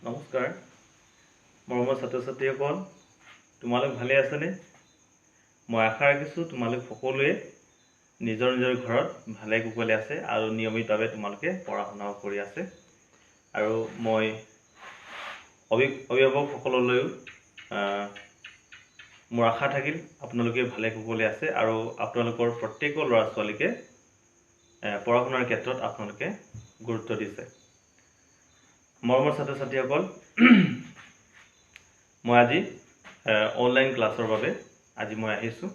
নমস্কাৰ মৰমৰ ছাত্ৰ ছাত্ৰীসকল, তোমালোক ভালে আছেনে? মই আশা ৰাখিছোঁ তোমালোক সকলোৱে নিজৰ নিজৰ ঘৰত ভালে কুশলে আছে আৰু নিয়মিতভাৱে তোমালোকে পঢ়া শুনাও কৰি আছে। আৰু মই অভিভাৱকসকললৈও মোৰ আশা থাকিল আপোনালোকে ভালে কুশলে আছে আৰু আপোনালোকৰ প্ৰত্যেকৰ ল'ৰা ছোৱালীকে পঢ়া শুনাৰ ক্ষেত্ৰত আপোনালোকে গুৰুত্ব দিছে। মৰমৰ ছাত্ৰ ছাত্ৰীসকল, মই আজি অনলাইন ক্লাছৰ বাবে আজি মই আহিছোঁ।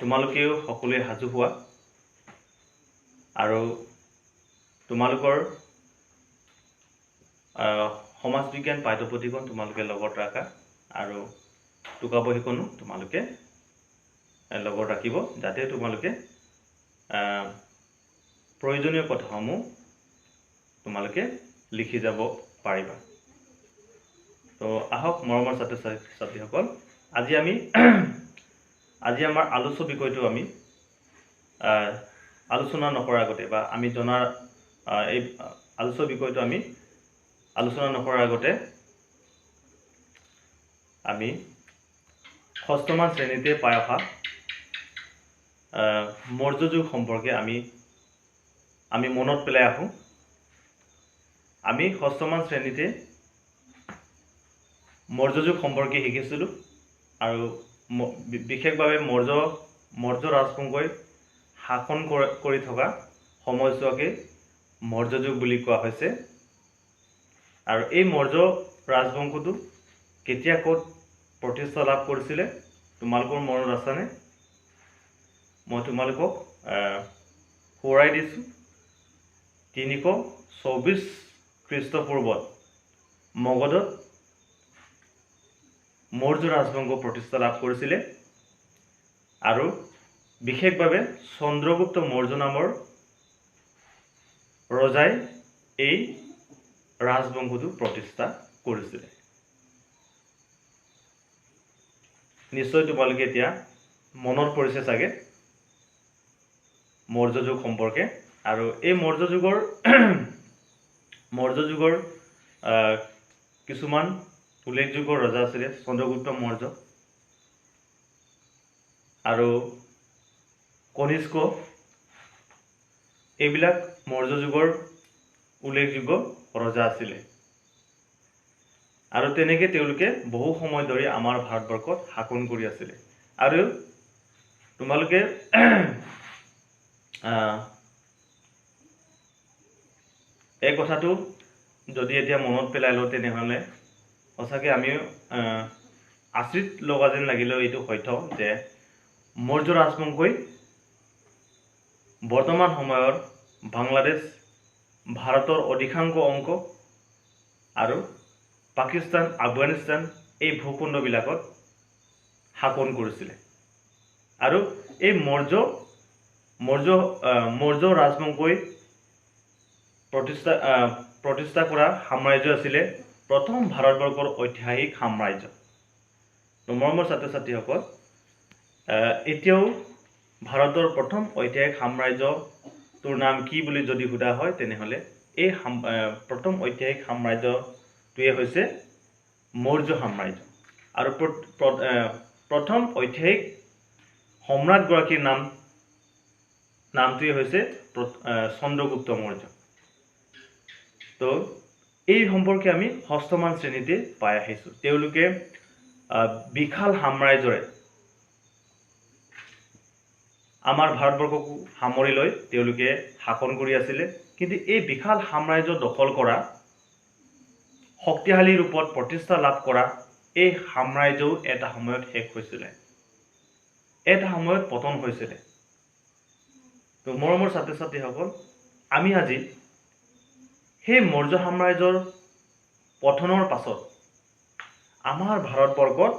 তোমালোকেও সকলোৱে সাজু হোৱা আৰু তোমালোকৰ সমাজ বিজ্ঞান পাঠ্যপুথিখন তোমালোকে লগত ৰাখা আৰু টোকা বহীখনো তোমালোকে লগত ৰাখিব, যাতে তোমালোকে প্ৰয়োজনীয় কথাসমূহ তোমালোকে লিখি যাব পাৰিবা। তো আহক মৰমৰ ছাত্ৰ ছাত্ৰীসকল, আজি আমাৰ আলোচ্য বিষয়টো আমি আলোচনা নকৰাৰ আগতে বা আমি জনাৰ এই আলোচ্য বিষয়টো আমি আলোচনা নকৰাৰ আগতে আমি ষষ্ঠমান শ্ৰেণীতে পাই অহা মৌৰ্য যুগ সম্পৰ্কে আমি মনত পেলাই আহোঁ। আমি ষষ্ঠমান শ্ৰেণীতে মৌৰ্য যুগ সম্পৰ্কে শিকিছিলোঁ আৰু বিশেষভাৱে মৌৰ্য ৰাজবংশই শাসন কৰি থকা সময়ছোৱাকে মৌৰ্য যুগ বুলি কোৱা হৈছে। আৰু এই মৌৰ্য ৰাজবংশটো কেতিয়া ক'ত প্ৰতিষ্ঠা লাভ কৰিছিলে তোমালোকৰ মনত আছেনে? মই তোমালোকক সোঁৱৰাই দিছোঁ। 324 খ্ৰীষ্টপূৰ্বত মগধত মৌৰ্য ৰাজবংশ প্ৰতিষ্ঠা লাভ কৰিছিলে আৰু বিশেষভাৱে চন্দ্ৰগুপ্ত মৌৰ্য নামৰ ৰজাই এই ৰাজবংশটো প্ৰতিষ্ঠা কৰিছিলে। নিশ্চয় তোমালোকে এতিয়া মনত পৰিছে চাগে মৌৰ্য যুগ সম্পৰ্কে। আৰু এই মৌৰ্য যুগৰ কিছুমান উল্লেখযোগ্য ৰজা আছিলে চন্দ্ৰগুপ্ত মৌৰ্য আৰু কনিষ্ক। এইবিলাক মৌৰ্য যুগৰ উল্লেখযোগ্য ৰজা আছিলে আৰু তেনেকৈ তেওঁলোকে বহু সময় ধৰি আমাৰ ভাৰতবৰ্ষত শাসন কৰি আছিলে। আৰু তোমালোকে এই কথাটো যদি এতিয়া মনত পেলাই লওঁ তেনেহ'লে সঁচাকৈ আমিও আচৰিত লগা যেন লাগিলেও এইটো সত্য যে মৌৰ্য ৰাজবংশই বৰ্তমান সময়ৰ বাংলাদেশ, ভাৰতৰ অধিকাংশ অংশ আৰু পাকিস্তান, আফগানিস্তান এই ভূখণ্ডবিলাকত শাসন কৰিছিলে। আৰু এই মৌৰ্য ৰাজবংশই প্ৰতিষ্ঠা কৰা সাম্ৰাজ্য আছিলে প্ৰথম ভাৰতবৰ্ষৰ ঐতিহাসিক সাম্ৰাজ্য। মৰমৰ ছাত্ৰ ছাত্ৰীসকল, এতিয়াও ভাৰতৰ প্ৰথম ঐতিহাসিক সাম্ৰাজ্যটোৰ নাম কি বুলি যদি সোধা হয় তেনেহ'লে এই প্ৰথম ঐতিহাসিক সাম্ৰাজ্যটোৱে হৈছে মৌৰ্য সাম্ৰাজ্য। আৰু প্ৰথম ঐতিহাসিক সম্ৰাটগৰাকীৰ নামটোৱে হৈছে চন্দ্ৰগুপ্ত মৌৰ্য। তো এই সম্পৰ্কে আমি ষষ্ঠমান শ্ৰেণীতে পাই আহিছোঁ। তেওঁলোকে বিশাল সাম্ৰাজ্যৰে আমাৰ ভাৰতবৰ্ষকো সামৰি লৈ তেওঁলোকে শাসন কৰি আছিলে। কিন্তু এই বিশাল সাম্ৰাজ্য দখল কৰা, শক্তিশালী ৰূপত প্ৰতিষ্ঠা লাভ কৰা এই সাম্ৰাজ্যও এটা সময়ত শেষ হৈছিলে, এটা সময়ত পতন হৈছিলে। তো মৰমৰ ছাত্ৰ ছাত্ৰীসকল, আমি আজি সেই মৌৰ্য সাম্ৰাজ্যৰ পতনৰ পাছত আমাৰ ভাৰতবৰ্ষত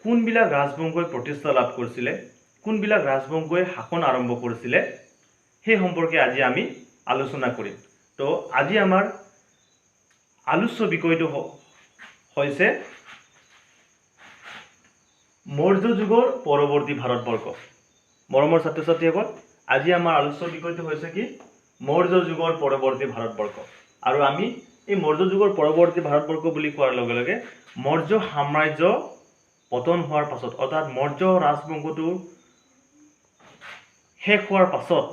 কোনবিলাক ৰাজবংশই প্ৰতিষ্ঠা লাভ কৰিছিলে, কোনবিলাক ৰাজবংশই শাসন আৰম্ভ কৰিছিলে, সেই সম্পৰ্কে আজি আমি আলোচনা কৰিম। তো আজি আমাৰ আলোচ্য বিষয়টো হৈছে মৌৰ্য যুগৰ পৰৱৰ্তী ভাৰতবৰ্ষ। মৰমৰ ছাত্ৰ ছাত্ৰীসকল, আজি আমাৰ আলোচ্য বিষয়টো হৈছে কি? মৌৰ্য যুগৰ পৰৱৰ্তী ভাৰতবৰ্ষ। আৰু আমি এই মৌৰ্য যুগৰ পৰৱৰ্তী ভাৰতবৰ্ষ বুলি কোৱাৰ লগে লগে মৌৰ্য সাম্ৰাজ্য পতন হোৱাৰ পাছত অৰ্থাৎ মৌৰ্য ৰাজবংশটো শেষ হোৱাৰ পাছত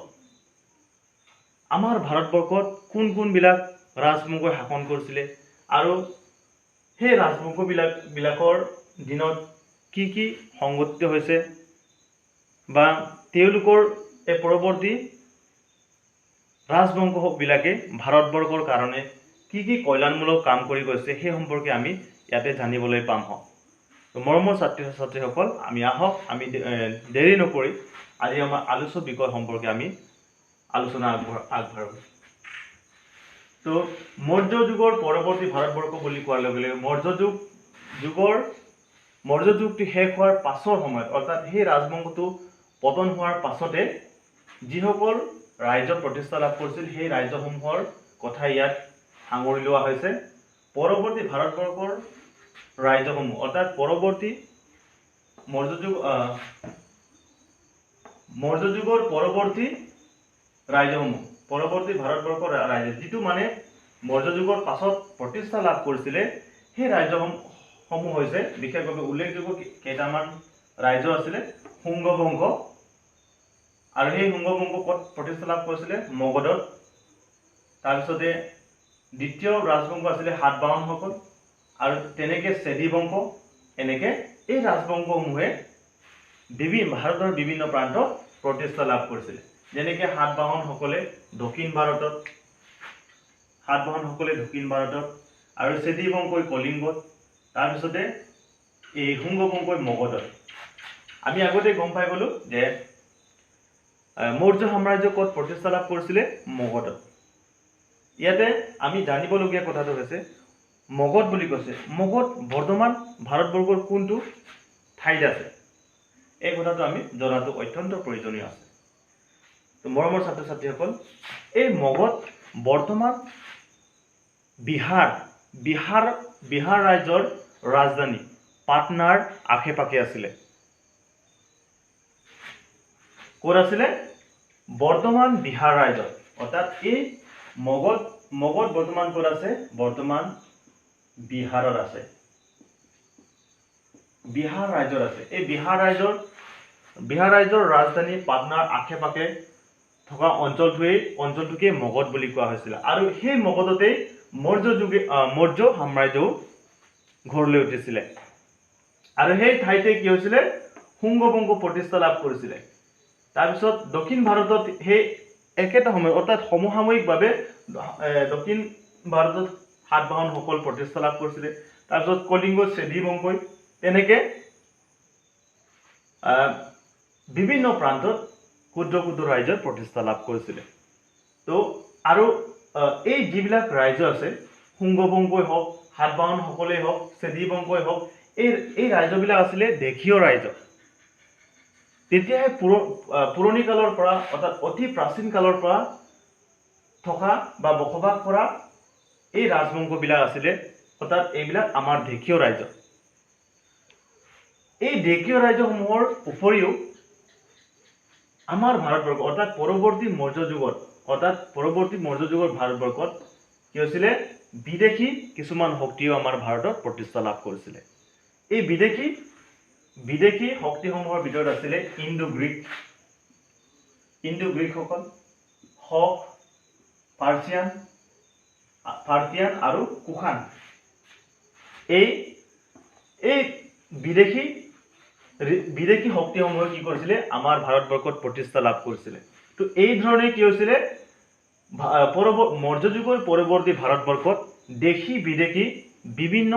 আমাৰ ভাৰতবৰ্ষত কোনবিলাক ৰাজবংশই শাসন কৰিছিলে আৰু সেই ৰাজবংশবিলাকৰ দিনত কি সংঘটিত হৈছে বা তেওঁলোকৰ এই পৰৱৰ্তী ৰাজবংশবিলাকে ভাৰতবৰ্ষৰ কাৰণে কি কল্যাণমূলক কাম কৰি গৈছে সেই সম্পৰ্কে আমি ইয়াতে জানিবলৈ পাম। তো মৰমৰ ছাত্ৰ ছাত্ৰীসকল আমি আহক আমি দেৰি নকৰি আজি আমাৰ আলোচ্য বিষয় সম্পৰ্কে আমি আলোচনা আগবঢ়াম। তো মৌৰ্য যুগৰ পৰৱৰ্তী ভাৰতবৰ্ষ বুলি কোৱাৰ লগে লগে মৌৰ্য যুগটো শেষ হোৱাৰ পাছৰ সময়ত অৰ্থাৎ সেই ৰাজবংশটো পতন হোৱাৰ পাছতে যিসকল ৰাজ্য প্ৰতিষ্ঠা লাভ কৰিছিল সেই ৰাজ্যসমূহৰ কথা ইয়াত সাঙুৰি লোৱা হৈছে। পৰৱৰ্তী ভাৰতবৰ্ষৰ ৰাজ্যসমূহ অৰ্থাৎ পৰৱৰ্তী মৌৰ্য যুগৰ পৰৱৰ্তী ৰাজ্যসমূহ পৰৱৰ্তী ভাৰতবৰ্ষৰ ৰাজ্য যিটো মানে মৌৰ্য যুগৰ পাছত প্ৰতিষ্ঠা লাভ কৰিছিলে সেই ৰাজ্যসমূহ হৈছে বিশেষভাৱে উল্লেখযোগ্য কেইটামান ৰাজ্য আছিলে শুংগ বংশ আৰু সেই শুংগ বংশ ক'ত প্ৰতিষ্ঠা লাভ কৰিছিলে মগধত। তাৰপিছতে দ্বিতীয় ৰাজবংশ আছিলে সাতবাহনসকল আৰু তেনেকৈ চেদি বংশ। এনেকৈ এই ৰাজবংশসমূহে ভাৰতৰ বিভিন্ন প্ৰান্তত প্ৰতিষ্ঠা লাভ কৰিছিলে। যেনেকৈ সাতবাহনসকলে দক্ষিণ ভাৰতত আৰু চেদি বংশই কলিংগত, তাৰপিছতে এই শুংগ বংশই মগধত। আমি আগতে গম পাই গ'লো যে মৌৰ্য সাম্ৰাজ্য ক'ত প্ৰতিষ্ঠা লাভ কৰিছিলে মগধত। ইয়াতে আমি জানিবলগীয়া কথাটো হৈছে মগধ বুলি কৈছে। মগধ বৰ্তমান ভাৰতবৰ্ষৰ কোনটো ঠাইত আছে এই কথাটো আমি জনাটো অত্যন্ত প্ৰয়োজনীয় আছে। তো মৰমৰ ছাত্ৰ ছাত্ৰীসকল এই মগধ বৰ্তমান বিহাৰ ৰাজ্যৰ ৰাজধানী পাটনাৰ আশে পাশে আছিলে। ক'ত আছিলে বৰ্তমান বিহাৰ ৰাজ্যত অৰ্থাৎ এই মগধ বৰ্তমান ক'ত আছে বৰ্তমান বিহাৰত আছে বিহাৰ ৰাজ্যত আছে। এই বিহাৰ ৰাজ্যৰ ৰাজধানী পাটনাৰ আশে পাশে থকা অঞ্চলটোকে মগধ বুলি কোৱা হৈছিল আৰু সেই মগধতেই মৌৰ্য সাম্ৰাজ্যও ঘৰলৈ উঠিছিলে আৰু সেই ঠাইতে কি হৈছিলে শুংগ বংশ প্ৰতিষ্ঠা লাভ কৰিছিলে। তাৰপিছত দক্ষিণ ভাৰতত সেই একেটা সময়ত অৰ্থাৎ সমসাময়িকভাৱে দক্ষিণ ভাৰতত সাতবাহনসকল প্ৰতিষ্ঠা লাভ কৰিছিলে। তাৰপিছত কলিংগ চেদি বংশই তেনেকৈ বিভিন্ন প্ৰান্তত ক্ষুদ্ৰ ৰাজ্যৰ প্ৰতিষ্ঠা লাভ কৰিছিলে। তো আৰু এই যিবিলাক ৰাজ্য আছে শুংগ বংশই হওক সাতবাহনসকলেই হওক চেদি বংশই হওক এই ৰাজ্যবিলাক আছিলে দেশীয় ৰাজ্য। তেতিয়াহে পুৰণি কালৰ পৰা অৰ্থাৎ অতি প্ৰাচীন কালৰ পৰা থকা বা বসবাস কৰা এই ৰাজবংশবিলাক আছিলে অৰ্থাৎ এইবিলাক আমাৰ দেশীয় ৰাজ্য। এই দেশীয় ৰাজ্যসমূহৰ উপৰিও আমাৰ ভাৰতবৰ্ষ অৰ্থাৎ পৰৱৰ্তী মৌৰ্য যুগৰ ভাৰতবৰ্ষত কি হৈছিলে বিদেশী কিছুমান শক্তিও আমাৰ ভাৰতত প্ৰতিষ্ঠা লাভ কৰিছিলে। এই বিদেশী শক্তিসমূহৰ ভিতৰত আছিলে ইণ্ডো গ্ৰীকসকল, শক, পাৰ্চিয়ান আৰু কুষাণ। এই বিদেশী শক্তিসমূহে কি কৰিছিলে আমাৰ ভাৰতবৰ্ষত প্ৰতিষ্ঠা লাভ কৰিছিলে। তো এই ধৰণে কি হৈছিলে মৌৰ্য যুগৰ পৰৱৰ্তী ভাৰতবৰ্ষত দেশী বিদেশী বিভিন্ন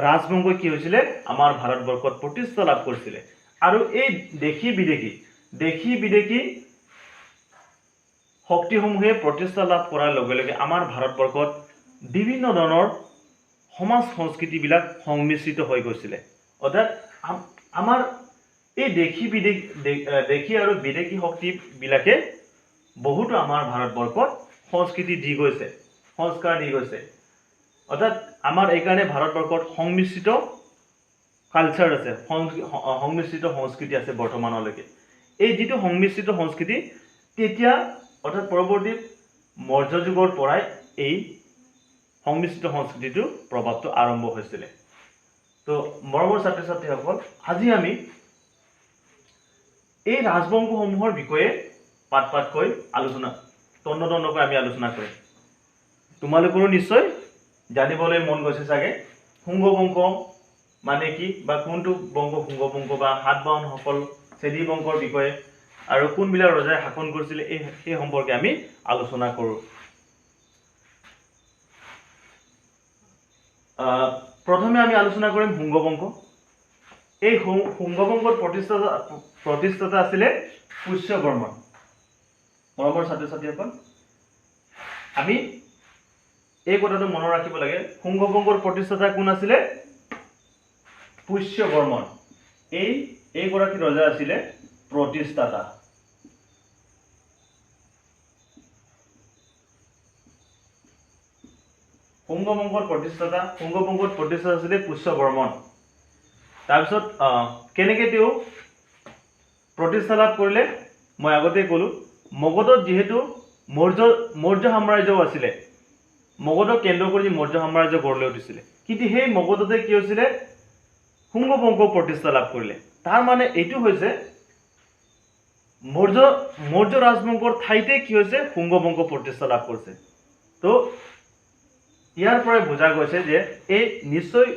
ৰাজবংশই কি হৈছিলে আমাৰ ভাৰতবৰ্ষত প্ৰতিষ্ঠা লাভ কৰিছিলে আৰু এই দেশী বিদেশী শক্তিসমূহে প্ৰতিষ্ঠা লাভ কৰাৰ লগে লগে আমাৰ ভাৰতবৰ্ষত বিভিন্ন ধৰণৰ সমাজ সংস্কৃতিবিলাক সংমিশ্ৰিত হৈ গৈছিলে। অৰ্থাৎ আমাৰ এই দেশী আৰু বিদেশী শক্তিবিলাকে বহুতো আমাৰ ভাৰতবৰ্ষত সংস্কৃতি দি গৈছে, সংস্কাৰ দি গৈছে। অৰ্থাৎ আমাৰ এইকাৰণে ভাৰতবৰ্ষত সংমিশ্ৰিত কালচাৰ আছে, সংমিশ্ৰিত সংস্কৃতি আছে বৰ্তমানলৈকে। এই যিটো সংমিশ্ৰিত সংস্কৃতি তেতিয়া অৰ্থাৎ পৰৱৰ্তী মৌৰ্য যুগৰ পৰাই এই সংমিশ্ৰিত সংস্কৃতিটোৰ প্ৰভাৱটো আৰম্ভ হৈছিলে। তো মৰমৰ ছাত্ৰ ছাত্ৰীসকল, আজি আমি এই ৰাজবংশসমূহৰ বিষয়ে পাতকৈ আলোচনা তন্নকৈ আমি আলোচনা কৰিম। তোমালোকৰো নিশ্চয় জানিবলৈ মন গৈছে চাগে শুঙ্গ বংশ মানে কি, বা কোনটো বংশ শুঙ্গ বংশ, বা সাতবাহনসকল চেদি বংশৰ বিষয়ে আৰু কোনবিলাক ৰজাই শাসন কৰিছিলে সেই সম্পৰ্কে আমি আলোচনা কৰোঁ। প্ৰথমে আমি আলোচনা কৰিম শুঙ্গ বংশ। এই শুঙ্গ বংশৰ প্ৰতিষ্ঠাতা আছিলে পুষ্য বৰ্মন। মৰমৰ ছাত্ৰ ছাত্ৰীসকল, আমি এই কথাটো মনত ৰাখিব লাগে, শুঙ্গ বংশৰ প্ৰতিষ্ঠাতা কোন আছিলে? পুষ্য বৰ্মন। এই গৰাকী ৰজা আছিলে প্ৰতিষ্ঠাতা। শুঙ্গ বংশৰ প্ৰতিষ্ঠাতা আছিলে পুষ্য বৰ্মন। তাৰপিছত কেনেকৈ তেওঁ প্ৰতিষ্ঠা লাভ কৰিলে মই আগতে ক'লো, মগধত যিহেতু মৌৰ্য সাম্ৰাজ্যও আছিলে, মগধক কেন্দ্ৰ কৰি মৌৰ্য সাম্ৰাজ্য গঢ় লৈ উঠিছিলে, কিন্তু সেই মগধতে কি হৈছিলে? শুঙ্গ বংশ প্ৰতিষ্ঠা লাভ কৰিলে। তাৰ মানে এইটো হৈছে মৌৰ্য ৰাজবংশৰ ঠাইতে কি হৈছে? শুঙ্গ বংশ প্ৰতিষ্ঠা লাভ কৰিছে। তো ইয়াৰ পৰাই বুজা গৈছে যে এই নিশ্চয়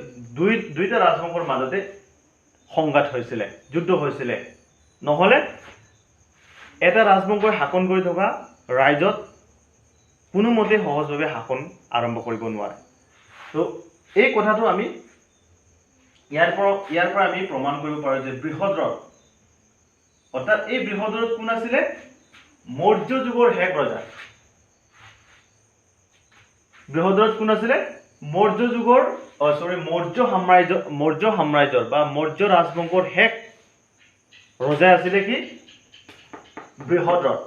দুইটা ৰাজবংশৰ মাজতে সংঘাত হৈছিলে, যুদ্ধ হৈছিলে, নহ'লে এটা ৰাজবংশই শাসন কৰি থকা ৰাজ্যত কোনোমতে সহজভাৱে শাসন আৰম্ভ কৰিব নোৱাৰে। তো এই কথাটো আমি ইয়াৰ পৰা আমি প্ৰমাণ কৰিব পাৰোঁ যে বৃহদ্ৰথ, অৰ্থাৎ এই বৃহদ্ৰথ কোন আছিলে? মৌৰ্য যুগৰ শেষ ৰজা। বৃহদ্ৰথ কোন আছিলে? মৌৰ্য সাম্ৰাজ্যৰ বা মৌৰ্য ৰাজবংশৰ শেষ ৰজা আছিলে কি? বৃহদ্ৰথ।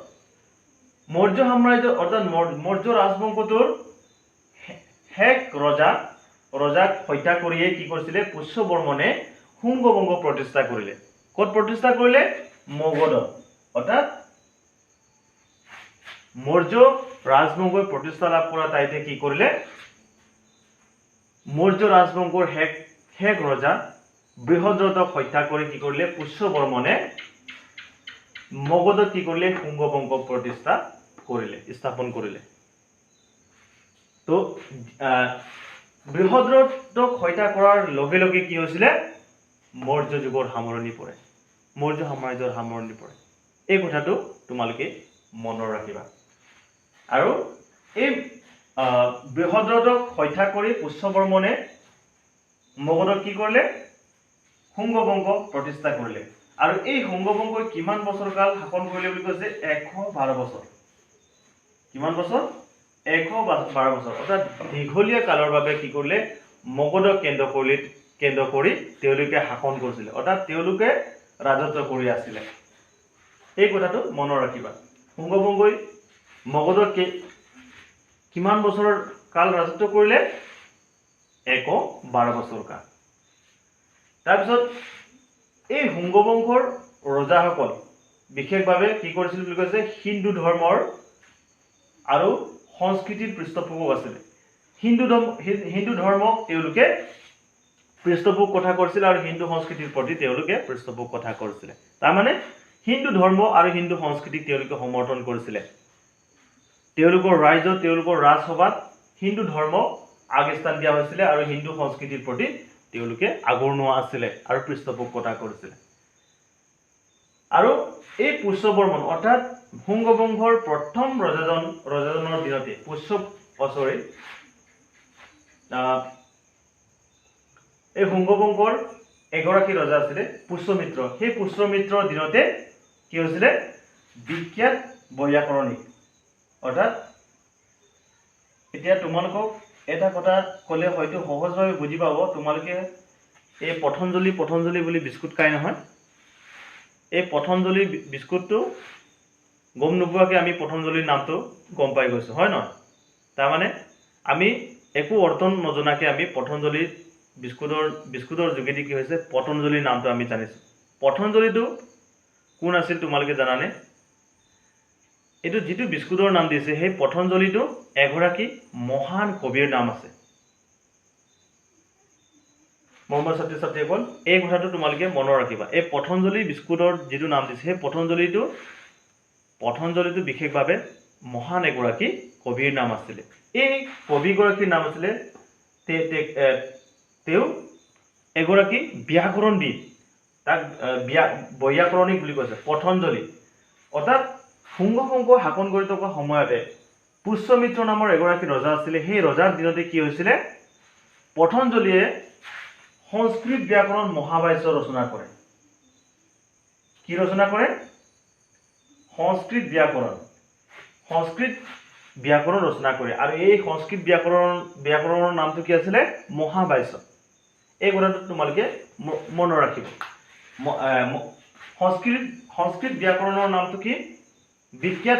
মৌৰ্য সাম্ৰাজ্য অৰ্থাৎ মৌৰ্য ৰাজবংশটোৰ শেষ ৰজাক হত্যা কৰিয়ে কি কৰিছিলে? পুষ্য বৰ্মনে শুঙ্গ বংশ প্ৰতিষ্ঠা কৰিলে। ক'ত প্ৰতিষ্ঠা কৰিলে? মগধত। অৰ্থাৎ মৌৰ্য ৰাজবংশই প্ৰতিষ্ঠা লাভ কৰা ঠাইতে কি কৰিলে? মৌৰ্য ৰাজবংশৰ শেষ ৰজা বৃহদ্ৰথক হত্যা কৰি কি কৰিলে? পুষ্য বৰ্মনে মগধত কি কৰিলে? শুঙ্গ বংশ প্ৰতিষ্ঠা কৰিলে, স্থাপন কৰিলে। তো বৃহদ্ৰথক হত্যা কৰাৰ লগে লগে কি হৈছিলে? মৌৰ্য যুগৰ সামৰণি পৰে, মৌৰ্য সাম্ৰাজ্যৰ সামৰণি পৰে। এই কথাটো তোমালোকে মনত ৰাখিবা। আৰু এই বৃহদ্ৰথক হত্যা কৰি পুষ্য বৰ্মনে মগধত কি কৰিলে? শুঙ্গ বংশ প্ৰতিষ্ঠা কৰিলে। আৰু এই শুঙ্গ বংশই কিমান বছৰ কাল শাসন কৰিলে বুলি কৈছে? 112 বছৰ। কিমান বছৰ? 112 বছৰ। অৰ্থাৎ দীঘলীয়া কালৰ বাবে কি কৰিলে? মগধক কেন্দ্ৰ কৰি তেওঁলোকে শাসন কৰিছিলে, অৰ্থাৎ তেওঁলোকে ৰাজত্ব কৰি আছিলে। এই কথাটো মনত ৰাখিবা। শুঙ্গ বংশই মগধত কিমান বছৰ কাল ৰাজত্ব কৰিলে? 112 বছৰ কাল। তাৰপিছত এই শুঙ্গ বংশৰ ৰজাসকল বিশেষভাৱে কি কৰিছিল বুলি কৈছে? হিন্দু ধৰ্মৰ আৰু সংস্কৃতিৰ পৃষ্ঠপোষক আছিলে। হিন্দু ধৰ্মক তেওঁলোকে পৃষ্ঠপোষক কথা কৰিছিল আৰু হিন্দু সংস্কৃতিৰ প্ৰতি তেওঁলোকে পৃষ্ঠপোষক কথা কৰিছিলে। তাৰমানে হিন্দু ধৰ্ম আৰু হিন্দু সংস্কৃতিক তেওঁলোকে সমৰ্থন কৰিছিলে। তেওঁলোকৰ ৰাজ্যত, তেওঁলোকৰ ৰাজসভাত হিন্দু ধৰ্মক আগস্থান দিয়া হৈছিলে আৰু হিন্দু সংস্কৃতিৰ প্ৰতি তেওঁলোকে আগৰণুৱা আছিলে আৰু পৃষ্ঠপোষক কথা কৰিছিলে। আৰু এই পুষ্য বৰ্মন অৰ্থাৎ শুঙ্গ বংশৰ প্ৰথম ৰজাজনৰ দিনতে এই শুঙ্গ বংশৰ এগৰাকী ৰজা আছিলে পুষ্যমিত্ৰ। সেই পুষ্যমিত্ৰৰ দিনতে কি হৈছিলে? বিখ্যাত বৈয়াকৰণিক। অৰ্থাৎ এতিয়া তোমালোকক এটা কথা ক'লে হয়তো সহজভাৱে বুজি পাব। তোমালোকে এই পতঞ্জলি বুলি বিস্কুট খাই নহয়, এই পতঞ্জলি বিস্কুটটো গম নোপোৱাকৈ আমি পতঞ্জলিৰ নামটো গম পাই গৈছোঁ, হয় নহয়? তাৰমানে আমি একো অৰ্থ নজনাকৈ আমি পতঞ্জলি বিস্কুটৰ যোগেদি কি হৈছে? পতঞ্জলিৰ নামটো আমি জানিছোঁ। পতঞ্জলিটো কোন আছিল তোমালোকে জানানে? এইটো যিটো বিস্কুটৰ নাম দিছে সেই পতঞ্জলিটো এগৰাকী মহান কবিৰ নাম আছে। মৰমৰ ছাত্ৰ ছাত্ৰীসকল এই কথাটো তোমালোকে মনত ৰাখিবা। এই পতঞ্জলি বিস্কুটৰ যিটো নাম দিছে সেই পতঞ্জলিটো বিশেষভাৱে মহান এগৰাকী কবিৰ নাম আছিলে। এই কবিগৰাকীৰ নাম আছিলে তেওঁ এগৰাকী ব্যাকৰণবিদ, তাক বৈয়াকৰণিক বুলি কৈছে পতঞ্জলি। অৰ্থাৎ শুংগ শাসন কৰি থকা সময়তে পুষ্যমিত্ৰ নামৰ এগৰাকী ৰজা আছিলে। সেই ৰজাৰ দিনতে কি হৈছিলে, পতঞ্জলিয়ে সংস্কৃত ব্যাকৰণ মহাভাষ্য ৰচনা কৰে। কি ৰচনা কৰে? সংস্কৃত ব্যাকৰণ ৰচনা কৰে। আৰু এই সংস্কৃত ব্যাকৰণৰ নামটো কি আছিলে? মহাভাষ্য। এই কথাটো তোমালোকে মনত ৰাখিব। সংস্কৃত ব্যাকৰণৰ নামটো কি? বিখ্যাত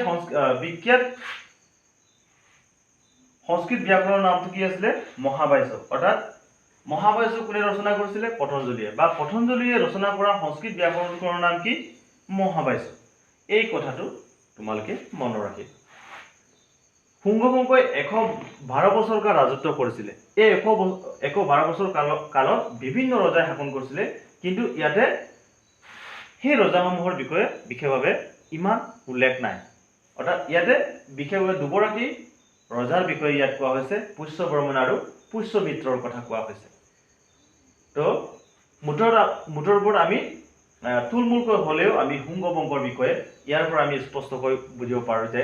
সংস্কৃত ব্যাকৰণৰ নামটো কি আছিলে? মহাভাষ্য। অৰ্থাৎ মহাভাষ্য কোনে ৰচনা কৰিছিলে? পতঞ্জলিয়ে। বা পতঞ্জলিয়ে ৰচনা কৰা সংস্কৃত ব্যাকৰণৰ নাম কি? মহাভাষ্য। এই কথাটো তোমালোকে মনত ৰাখিবা। শুংগবংশই 112 বছৰ কাল ৰাজত্ব কৰিছিলে। এই 112 বছৰ কালত বিভিন্ন ৰজাই শাসন কৰিছিলে, কিন্তু ইয়াতে সেই ৰজাসমূহৰ বিষয়ে বিশেষভাৱে ইমান উল্লেখ নাই। অৰ্থাৎ ইয়াতে বিশেষভাৱে দুগৰাকী ৰজাৰ বিষয়ে ইয়াত কোৱা হৈছে, পুষ্যবৰ্মন আৰু পুষ্যমিত্ৰৰ কথা কোৱা হৈছে। তো মুঠৰ ওপৰত আমি থুলমূলকৈ হ'লেও আমি শুংগ বংশৰ বিষয়ে ইয়াৰ পৰা আমি স্পষ্টকৈ বুজিব পাৰোঁ যে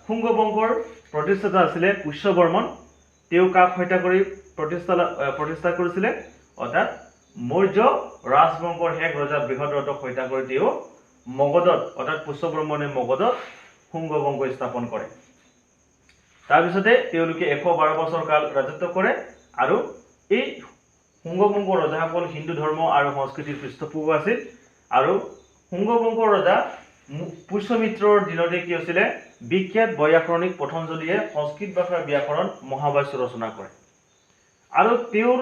শুংগ বংশৰ প্ৰতিষ্ঠাতা আছিলে পুষ্যবৰ্মন। তেওঁ কাক হত্যা কৰি প্ৰতিষ্ঠা কৰিছিলে? অৰ্থাৎ মৌৰ্য ৰাজবংশৰ শেষ ৰজা বৃহদ্ৰথক হত্যা কৰি তেওঁ মগধত, অৰ্থাৎ পুষ্যবৰ্মনে মগধত শুংগ বংশ স্থাপন কৰে। তাৰপিছতে তেওঁলোকে 112 বছৰ কাল ৰাজত্ব কৰে। আৰু এই শুংগ বংশৰ ৰজাসকল হিন্দু ধৰ্ম আৰু সংস্কৃতিৰ পৃষ্ঠপোষক আছিল। আৰু শুংগ বংশৰ ৰজা পুষ্যমিত্ৰৰ দিনতে কি হৈছিলে? বিখ্যাত বৈয়াকৰণিক পতঞ্জলিয়ে সংস্কৃত ভাষাৰ ব্যাকৰণ মহাভাষ্য ৰচনা কৰে। আৰু তেওঁৰ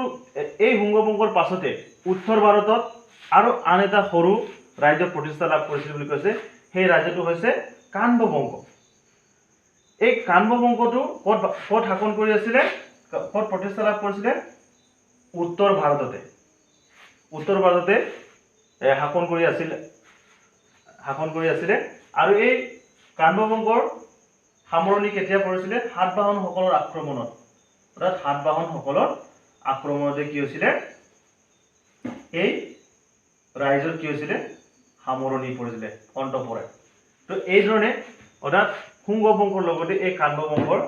এই শুংগ বংশৰ পাছতে উত্তৰ ভাৰতত আৰু আন এটা সৰু ৰাজ্য প্ৰতিষ্ঠা লাভ কৰিছিল বুলি কৈছে। সেই ৰাজ্যটো হৈছে কাণ্ড বংশ। এই কাণ্ড বংশটো ক'ত শাসন কৰি আছিলে? ক'ত প্ৰতিষ্ঠা লাভ কৰিছিলে? উত্তৰ ভাৰততে শাসন কৰি আছিলে। আৰু এই কাণ্ড বংশৰ সামৰণি কেতিয়া পৰিছিলে? সাতবাহনসকলৰ আক্ৰমণত। অৰ্থাৎ সাতবাহনসকলৰ আক্ৰমণতে কি হৈছিলে? এই ৰাইজৰ কি হৈছিলে? সামৰণি পৰিছিলে, অন্ত পৰে। তো এই ধৰণে অৰ্থাৎ শুংগ বংশৰ লগতে এই কাণ্ড বংশৰ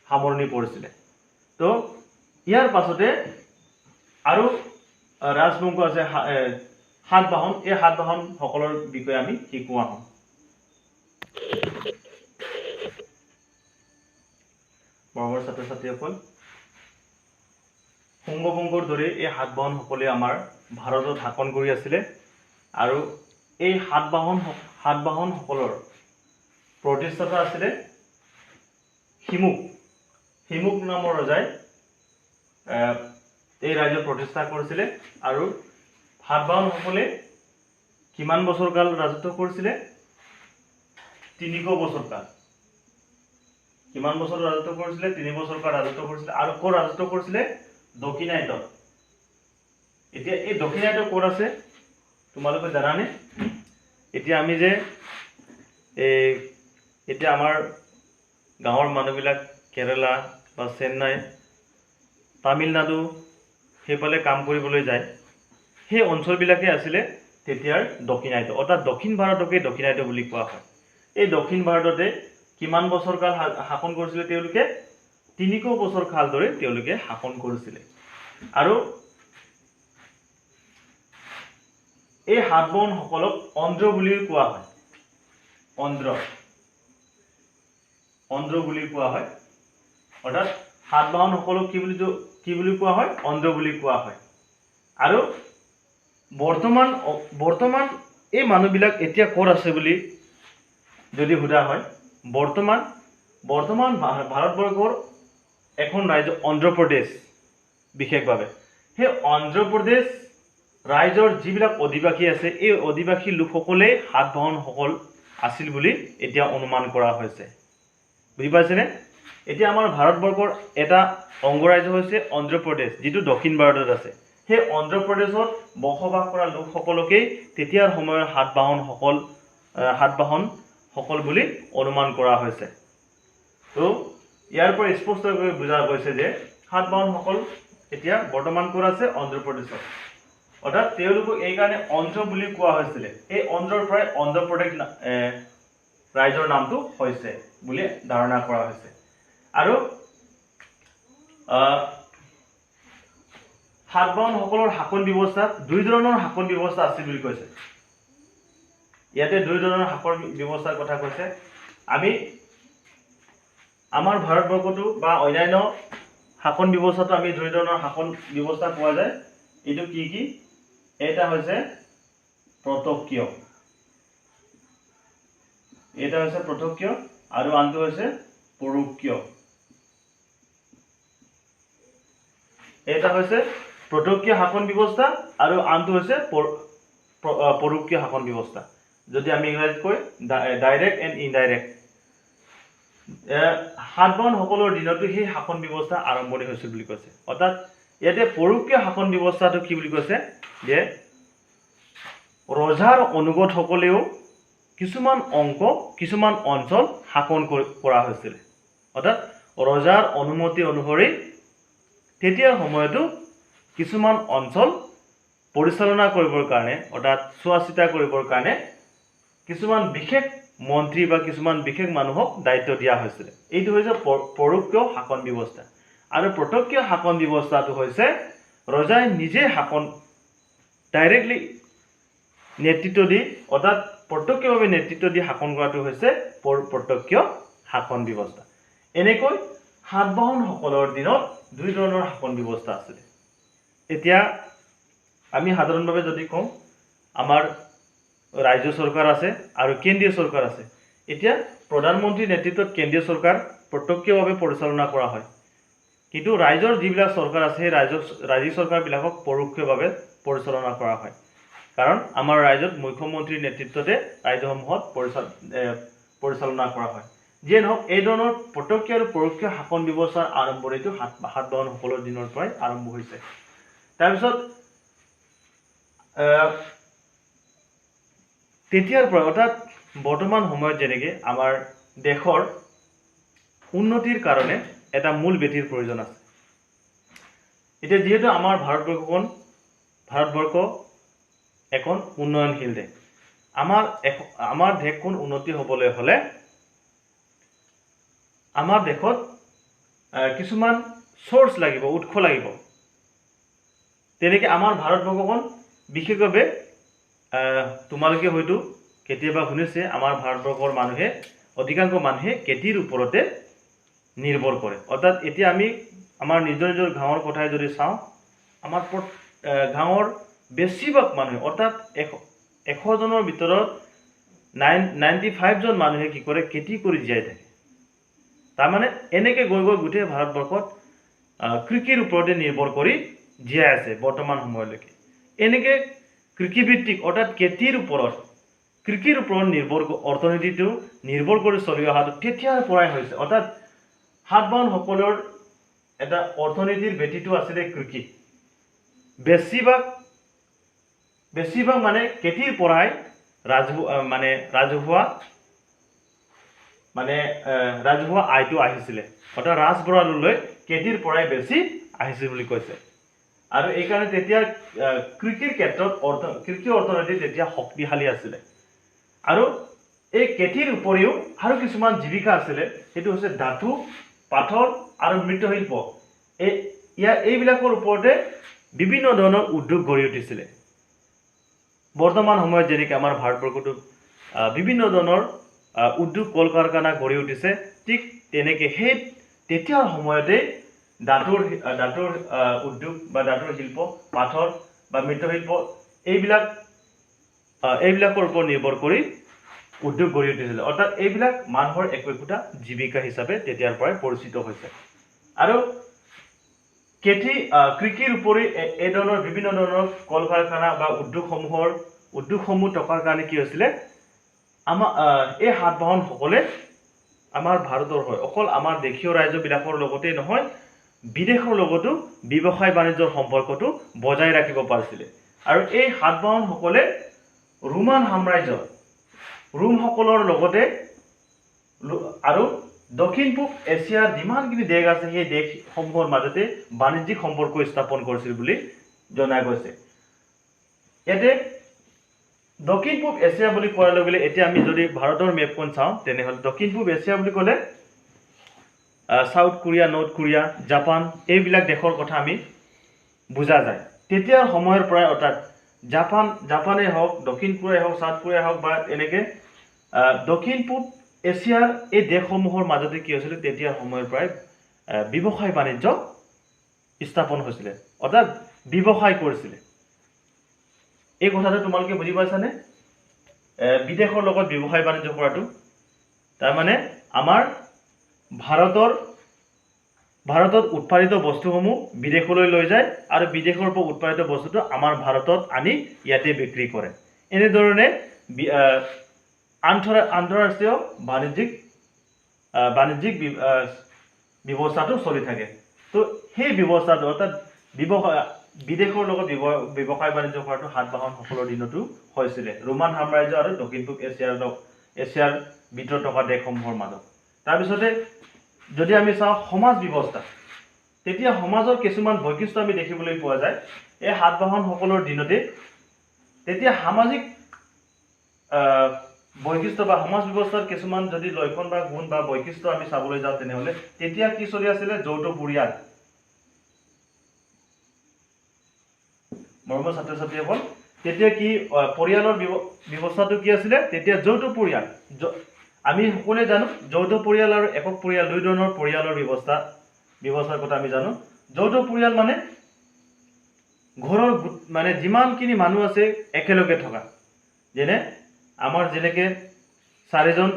সামৰণি পৰিছিলে। তো ইয়াৰ পাছতে আৰু ৰাজবংশ আছে সাতবাহন। এই সাতবাহনসকলৰ বিষয়ে আমি শিকোৱা হ'ম। মৰমৰ ছাত্ৰ ছাত্ৰীসকল, শুংগ বংশৰ দৰে এই সাতবাহনসকলে আমাৰ ভাৰতত শাসন কৰি আছিলে। আৰু এই সাতবাহনসকলৰ প্ৰতিষ্ঠাতা আছিলে হিমুক নামৰ ৰজাই এই ৰাজ্য প্ৰতিষ্ঠা কৰিছিলে। আৰু সাতবাহনসকলে কিমান বছৰ কাল ৰাজত্ব কৰিছিলে? 300 বছৰ কাল। কিমান বছৰ ৰাজত্ব কৰিছিলে? 3 বছৰ কাল ৰাজত্ব কৰিছিলে। আৰু ক'ত ৰাজত্ব কৰিছিলে? দক্ষিণাত্যত। এতিয়া এই দক্ষিণাত্য ক'ত আছে তোমালোকে জানানে? এতিয়া আমি যে এতিয়া আমাৰ গাঁৱৰ মানুহবিলাক কেৰেলা বা চেন্নাই, তামিলনাডু সেইফালে কাম কৰিবলৈ যায়। সেই অঞ্চলবিলাকে আছিলে তেতিয়াৰ দক্ষিণাত্য। অৰ্থাৎ দক্ষিণ ভাৰতকে দক্ষিণাত্য বুলি কোৱা হয়। এই দক্ষিণ ভাৰততে কিমান বছৰ কাল শাসন কৰিছিলে তেওঁলোকে? 300 বছৰ কাল ধৰি তেওঁলোকে শাসন কৰিছিলে। আৰু এই সাতবাহনসকলক অন্ধ্ৰ বুলিও কোৱা হয়। অন্ধ্ৰ বুলি কোৱা হয়। অৰ্থাৎ সাতবাহনসকলক কি বুলি কোৱা হয়? অন্ধ্ৰ বুলি কোৱা হয়। আৰু বৰ্তমান এই মানুহবিলাক এতিয়া ক'ত আছে বুলি যদি সোধা হয়, বৰ্তমান ভাৰতবৰ্ষৰ এখন ৰাজ্য অন্ধ্ৰপ্ৰদেশ। বিশেষভাৱে সেই অন্ধ্ৰপ্ৰদেশ ৰাজ্যৰ যিবিলাক অধিবাসী আছে, এই অধিবাসী লোকসকলেই সাতবাহনসকল আছিল বুলি এতিয়া অনুমান কৰা হৈছে বুজি পাইছেনে এতিয়া আমাৰ ভাৰতবৰ্ষৰ এটা অংগৰাজ্য হৈছে অন্ধ্ৰপ্ৰদেশ যিটো দক্ষিণ ভাৰতত আছে সেই অন্ধ্ৰপ্ৰদেশত বসবাস কৰা লোকসকলকেই তেতিয়াৰ সময়ৰ সাতবাহন সকল বুলি অনুমান কৰা হৈছে তো ইয়াৰ পৰা স্পষ্টকৈ বুজা গৈছে যে সাতবাহন সকল এতিয়া বৰ্তমান ক'ত আছে অন্ধ্ৰপ্ৰদেশত অৰ্থাৎ তেওঁলোকক এই কাৰণে অন্ধ্ৰ বুলি কোৱা হৈছিল এই অন্ধ্ৰৰ পৰাই অন্ধ্ৰপ্ৰদেশ ৰাজ্যৰ নামটো হৈছে বুলি ধাৰণা কৰা হৈছে আৰু সাতবাহন সকলৰ শাসন ব্যৱস্থাত দুই ধৰণৰ শাসন ব্যৱস্থা আছিল বুলি কৈছে ইয়াতে দুই ধৰণৰ শাসন ব্যৱস্থাৰ কথা কৈছে আমি আমাৰ ভাৰতবৰ্ষটো বা অন্যান্য শাসন ব্যৱস্থাটো আমি দুই ধৰণৰ শাসন ব্যৱস্থা পোৱা যায় এইটো কি এটা হৈছে প্ৰত্যক্ষীয় আৰু আনটো হৈছে পৰোক্ষীয় এটা হৈছে প্ৰত্যক্ষীয় শাসন ব্যৱস্থা আৰু আনটো হৈছে পৰোক্ষীয় শাসন ব্যৱস্থা যদি আমি ইংৰাজীত কয় ডাইৰেক্ট এণ্ড ইনডাইৰেক্ট সাতবাহন সকলৰ দিনতো সেই শাসন ব্যৱস্থা আৰম্ভণি হৈছিল বুলি কৈছে অৰ্থাৎ ইয়াতে পৰোক্ষীয় শাসন ব্যৱস্থাটো কি বুলি কৈছে যে ৰজাৰ অনুগত সকলেও কিছুমান অঞ্চল শাসন কৰা হৈছিল অৰ্থাৎ ৰজাৰ অনুমতি অনুসৰি তেতিয়াৰ সময়তো কিছুমান অঞ্চল পৰিচালনা কৰিবৰ কাৰণে অৰ্থাৎ চোৱা চিতা কৰিবৰ কাৰণে কিছুমান বিশেষ মন্ত্ৰী বা কিছুমান বিশেষ মানুহক দায়িত্ব দিয়া হৈছিল এইটো হৈছে পৰোক্ষীয় শাসন ব্যৱস্থা আৰু প্ৰত্যক্ষীয় শাসন ব্যৱস্থাটো হৈছে ৰজাই নিজে শাসন ডাইৰেক্টলি নেতৃত্ব দি অৰ্থাৎ প্ৰত্যক্ষভাৱে নেতৃত্ব দি শাসন কৰাটো হৈছে প্ৰত্যক্ষীয় শাসন ব্যৱস্থা এনেকৈ সাতবাহন সকলৰ দিনত দুই ধৰণৰ শাসন ব্যৱস্থা আছিল এতিয়া আমি সাধাৰণভাৱে যদি কওঁ আমাৰ ৰাজ্য চৰকাৰ আছে আৰু কেন্দ্ৰীয় চৰকাৰ আছে এতিয়া প্ৰধানমন্ত্ৰীৰ নেতৃত্বত কেন্দ্ৰীয় চৰকাৰ প্ৰত্যক্ষভাৱে পৰিচালনা কৰা হয় কিন্তু ৰাজ্যৰ যিবিলাক চৰকাৰ আছে সেই ৰাজ্যিক চৰকাৰবিলাকক পৰোক্ষভাৱে পৰিচালনা কৰা হয় কাৰণ আমাৰ ৰাজ্যত মুখ্যমন্ত্ৰীৰ নেতৃত্বতে ৰাজ্যসমূহত পৰিচালনা কৰা হয় যিয়ে নহওক এই ধৰণৰ প্ৰত্যক্ষ আৰু পৰোক্ষ শাসন ব্যৱস্থাৰ আৰম্ভণিটো সাতবাহন সকলৰ দিনৰ পৰাই আৰম্ভ হৈছে তাৰপিছত তেতিয়াৰ পৰা অৰ্থাৎ বৰ্তমান সময়ত যেনেকৈ আমাৰ দেশৰ উন্নতিৰ কাৰণে এটা মূল ভেটিৰ প্ৰয়োজন আছে এতিয়া যিহেতু আমাৰ ভাৰতবৰ্ষ এখন উন্নয়নশীল দেশ আমাৰ দেশখন উন্নতি হ'বলৈ হ'লে আমাৰ দেশত কিছুমান সোৰ্স লাগিব উৎস লাগিব তেনেকৈ আমাৰ ভাৰতবৰ্ষখন বিশেষভাৱে তোমালোকে হয়তো কেতিয়াবা শুনিছে আমাৰ ভাৰতবৰ্ষৰ অধিকাংশ মানুহে খেতিৰ ওপৰতে নিৰ্ভৰ কৰে অৰ্থাৎ এতিয়া আমি আমাৰ নিজৰ গাঁৱৰ কথাই যদি চাওঁ আমাৰ গাঁৱৰ বেছিভাগ মানুহে অৰ্থাৎ 100 জনৰ ভিতৰত 95 জন মানুহে কি কৰে খেতি কৰি জীয়াই থাকে তাৰমানে এনেকৈ গৈ গোটেই ভাৰতবৰ্ষত কৃষিৰ ওপৰতে নিৰ্ভৰ কৰি জীয়াই আছে বৰ্তমান সময়লৈকে এনেকৈ কৃষিভিত্তিক অৰ্থাৎ কৃষিৰ ওপৰত অৰ্থনীতিটো নিৰ্ভৰ কৰি চলি অহাটো তেতিয়াৰ পৰাই হৈছে অৰ্থাৎ সাতবাহন সকলৰ এটা অৰ্থনীতিৰ ভেটিটো আছিলে কৃষি বেছিভাগ মানে খেতিৰ পৰাই ৰাজহুৱা আয়টো আহিছিলে অৰ্থাৎ ৰাজভঁৰাললৈ খেতিৰ পৰাই বেছি আহিছিল বুলি কৈছে আৰু এই কাৰণে তেতিয়া কৃষিৰ ক্ষেত্ৰত কৃষি অৰ্থনীতি তেতিয়া শক্তিশালী আছিলে আৰু এই খেতিৰ উপৰিও আৰু কিছুমান জীৱিকা আছিলে সেইটো হৈছে ধাতু পাথৰ আৰু মৃৎশিল্প এইবিলাকৰ ওপৰতে বিভিন্ন ধৰণৰ উদ্যোগ গঢ়ি উঠিছিলে বৰ্তমান সময়ত যেনেকৈ আমাৰ ভাৰতবৰ্ষতো বিভিন্ন ধৰণৰ উদ্যোগ কল কাৰখানা গঢ়ি উঠিছে ঠিক তেনেকৈ সেই তেতিয়াৰ সময়তে ধাতুৰ উদ্যোগ বা ধাতুৰ শিল্প পাথৰ বা মৃৎশিল্প এইবিলাকৰ ওপৰত নিৰ্ভৰ কৰি উদ্যোগ গঢ়ি উঠিছিল অৰ্থাৎ এইবিলাক মানুহৰ একোটা জীৱিকা হিচাপে তেতিয়াৰ পৰাই পৰিচিত হৈছে আৰু কৃষিৰ উপৰি এই ধৰণৰ বিভিন্ন ধৰণৰ কল কাৰখানা বা উদ্যোগসমূহ থকাৰ কাৰণে কি হৈছিলে এই সাতবাহনসকলে আমাৰ ভাৰতৰ হয় অকল আমাৰ দেশীয় ৰাজ্যবিলাকৰ লগতেই নহয় বিদেশৰ লগতো ব্যৱসায় বাণিজ্যৰ সম্পৰ্কটো বজাই ৰাখিব পাৰিছিলে আৰু এই সাতবাহনসকলে ৰোমান সাম্ৰাজ্য ৰোমসকলৰ লগতে আৰু দক্ষিণ পূব এছিয়াৰ যিমানখিনি দেশ আছে সেই দেশসমূহৰ মাজতে বাণিজ্যিক সম্পৰ্ক স্থাপন কৰিছিল বুলি জনা গৈছে ইয়াতে দক্ষিণ পূব এছিয়া বুলি কোৱাৰ লগে লগে এতিয়া আমি যদি ভাৰতৰ মেপখন চাওঁ তেনেহ'লে দক্ষিণ পূব এছিয়া বুলি ক'লে south Korea north Korea Japan এইবিলাক দেশৰ কথা আমি বুজা যায় তেতিয়াৰ সময়ৰ পৰাই অৰ্থাৎ জাপানে হওক দক্ষিণ কোৰিয়াই হওক সাউথ কোৰিয়াই হওক বা এনেকৈ দক্ষিণ পূব এছিয়াৰ এই দেশসমূহৰ মাজতে কি হৈছিলে তেতিয়াৰ সময়ৰ পৰাই ব্যৱসায় বাণিজ্য স্থাপন হৈছিলে অৰ্থাৎ ব্যৱসায় কৰিছিলে এই কথাটো তোমালোকে বুজি পাইছানে বিদেশৰ লগত ব্যৱসায় বাণিজ্য কৰাটো তাৰ মানে আমাৰ ভাৰতত উৎপাদিত বস্তুসমূহ বিদেশলৈ লৈ যায় আৰু বিদেশৰ পৰা উৎপাদিত বস্তুটো আমাৰ ভাৰতত আনি ইয়াতে বিক্ৰী কৰে এনেধৰণে আন্তঃৰাষ্ট্ৰীয় বাণিজ্যিক ব্যৱস্থাটো চলি থাকে তো সেই ব্যৱস্থাটো অৰ্থাৎ বিদেশৰ লগত ব্যৱসায় বাণিজ্য কৰাটো সাতবাহনসকলৰ দিনতো হৈছিলে ৰোমান সাম্ৰাজ্য আৰু দক্ষিণ পূব এছিয়াৰ ভিতৰত থকা দেশসমূহৰ মাজত তাৰপিছতে যদি আমি চাওঁ সমাজ ব্যৱস্থা তেতিয়া সমাজৰ কিছুমান বৈশিষ্ট্য আমি দেখিবলৈ পোৱা যায় এই সাতবাহনসকলৰ দিনতে তেতিয়া সামাজিক বৈশিষ্ট্য বা সমাজ ব্যৱস্থাৰ কিছুমান যদি লক্ষণ বা গুণ বা বৈশিষ্ট্য আমি চাবলৈ যাওঁ তেনেহ'লে তেতিয়া কি চলি আছিলে যৌথ পৰিয়াল মৰমৰ ছাত্ৰ ছাত্ৰীসকল তেতিয়া কি পৰিয়ালৰ ব্যৱস্থাটো কি আছিলে তেতিয়া যৌথ পৰিয়াল আমি সকলোৱে জানো যৌথ পৰিয়াল আৰু একক পৰিয়াল দুই ধৰণৰ পৰিয়ালৰ ব্যৱস্থাৰ কথা আমি জানো যৌথ পৰিয়াল মানে ঘৰৰ মানে যিমানখিনি মানুহ আছে একেলগে থকা যেনে আমাৰ যেনেকৈ চাৰিজন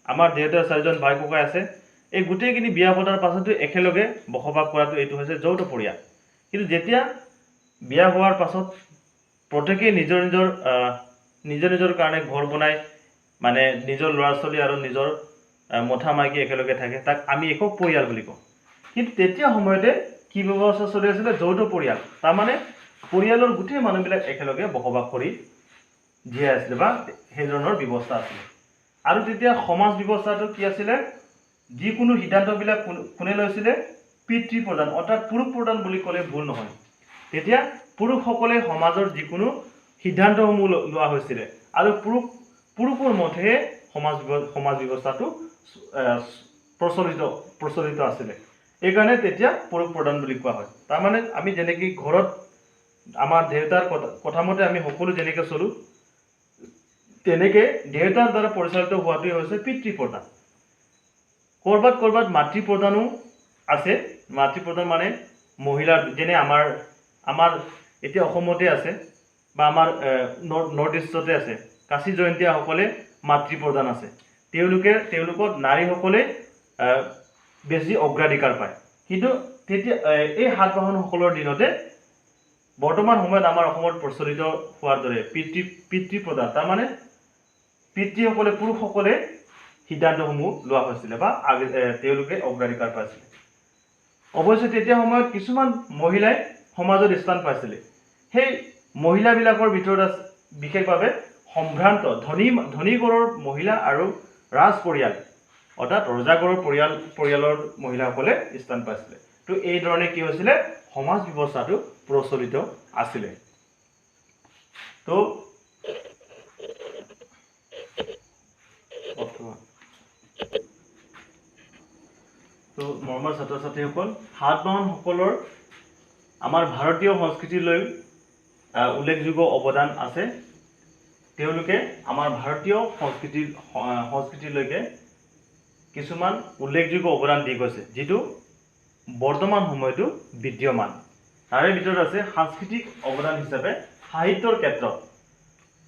আমাৰ দেউতাৰ চাৰিজন ভাই ককাই আছে এই গোটেইখিনি বিয়া পতাৰ পাছতো একেলগে বসবাস কৰাটো এইটো হৈছে যৌথ পৰিয়াল কিন্তু যেতিয়া বিয়া হোৱাৰ পাছত প্ৰত্যেকেই নিজৰ নিজৰ কাৰণে ঘৰ বনাই মানে নিজৰ ল'ৰা ছোৱালী আৰু নিজৰ মথা মাইকী একেলগে থাকে তাক আমি একক পৰিয়াল বুলি কওঁ কিন্তু তেতিয়া সময়তে কি ব্যৱস্থা চলি আছিলে যৌথ পৰিয়াল তাৰমানে পৰিয়ালৰ গোটেই মানুহবিলাক একেলগে বসবাস কৰি জীয়াই আছিলে বা সেই ধৰণৰ ব্যৱস্থা আছিলে আৰু তেতিয়া সমাজ ব্যৱস্থাটো কি আছিলে যিকোনো সিদ্ধান্তবিলাক কোনে লৈছিলে পিতৃ প্ৰধান অৰ্থাৎ পুৰুষ প্ৰধান বুলি ক'লে ভুল নহয় তেতিয়া পুৰুষসকলে সমাজৰ যিকোনো সিদ্ধান্তসমূহ লোৱা হৈছিলে আৰু পুৰুষৰ মতেহে সমাজ ব্যৱস্থাটো প্ৰচলিত আছিলে এইকাৰণে তেতিয়া পুৰুষ প্ৰধান বুলি কোৱা হয় তাৰমানে আমি যেনেকৈ ঘৰত আমাৰ দেউতাৰ কথামতে আমি সকলো যেনেকৈ চলোঁ তেনেকৈ দেউতাৰ দ্বাৰা পৰিচালিত হোৱাটোৱে হৈছে পিতৃ প্ৰধান ক'ৰবাত মাতৃ প্ৰধানো আছে মাতৃ প্ৰধান মানে মহিলাৰ যেনে আমাৰ এতিয়া অসমতে আছে বা আমাৰ নৰ্থ ইষ্টতে আছে কাশী জয়ন্তীয়াসকলে মাতৃ প্ৰধান আছে তেওঁলোকৰ নাৰীসকলে বেছি অগ্ৰাধিকাৰ পায় কিন্তু তেতিয়া এই সাতবাহনসকলৰ দিনতে বৰ্তমান সময়ত আমাৰ অসমত প্ৰচলিত হোৱাৰ দৰে পিতৃ প্ৰধান তাৰমানে পিতৃসকলে পুৰুষসকলে সিদ্ধান্তসমূহ লোৱা হৈছিলে বা তেওঁলোকে অগ্ৰাধিকাৰ পাইছিলে অৱশ্যে তেতিয়া সময়ত কিছুমান মহিলাই সমাজত স্থান পাইছিলে সেই মহিলাবিলাকৰ ভিতৰত বিশেষভাৱে সম্ভ্ৰান্ত ধনী ঘৰৰ মহিলা আৰু ৰাজ পৰিয়াল অৰ্থাৎ ৰজাঘৰৰ পৰিয়ালৰ মহিলাসকলে স্থান পাইছিলে তো এই ধৰণে কি হৈছিলে সমাজ ব্যৱস্থাটো প্ৰচলিত আছিলে তো মৰমৰ ছাত্ৰ ছাত্ৰীসকল সাতবাহনসকলৰ আমাৰ ভাৰতীয় সংস্কৃতিলৈ উল্লেখযোগ্য অৱদান আছে তেওঁলোকে আমাৰ ভাৰতীয় সংস্কৃতিলৈকে কিছুমান উল্লেখযোগ্য অৱদান দি গৈছে যিটো বৰ্তমান সময়তো বিদ্যমান তাৰে ভিতৰত আছে সাংস্কৃতিক অৱদান হিচাপে সাহিত্যৰ ক্ষেত্ৰত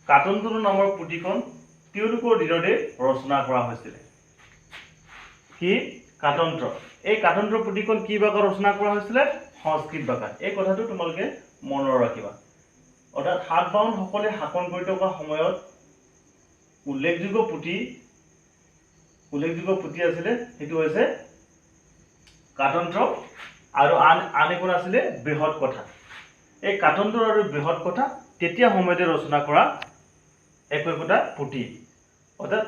কাটন্ত্ৰ নামৰ পুথিখন তেওঁলোকৰ দিনতে ৰচনা কৰা হৈছিলে কি কাটন্ত্ৰ এই কাটন্ত্ৰ পুথিখন কি ভাষাত ৰচনা কৰা হৈছিলে সংস্কৃত ভাষাত এই কথাটো তোমালোকে মনত ৰাখিবা অৰ্থাৎ সাতবাহনসকলে শাসন কৰি থকা সময়ত উল্লেখযোগ্য পুথি আছিলে সেইটো হৈছে কাতন্ত্ৰ আৰু আন এখন আছিলে বৃহৎ কথা। এই কাতন্ত্ৰ আৰু বৃহৎ কথা তেতিয়া সময়তে ৰচনা কৰা একোটা পুথি। অৰ্থাৎ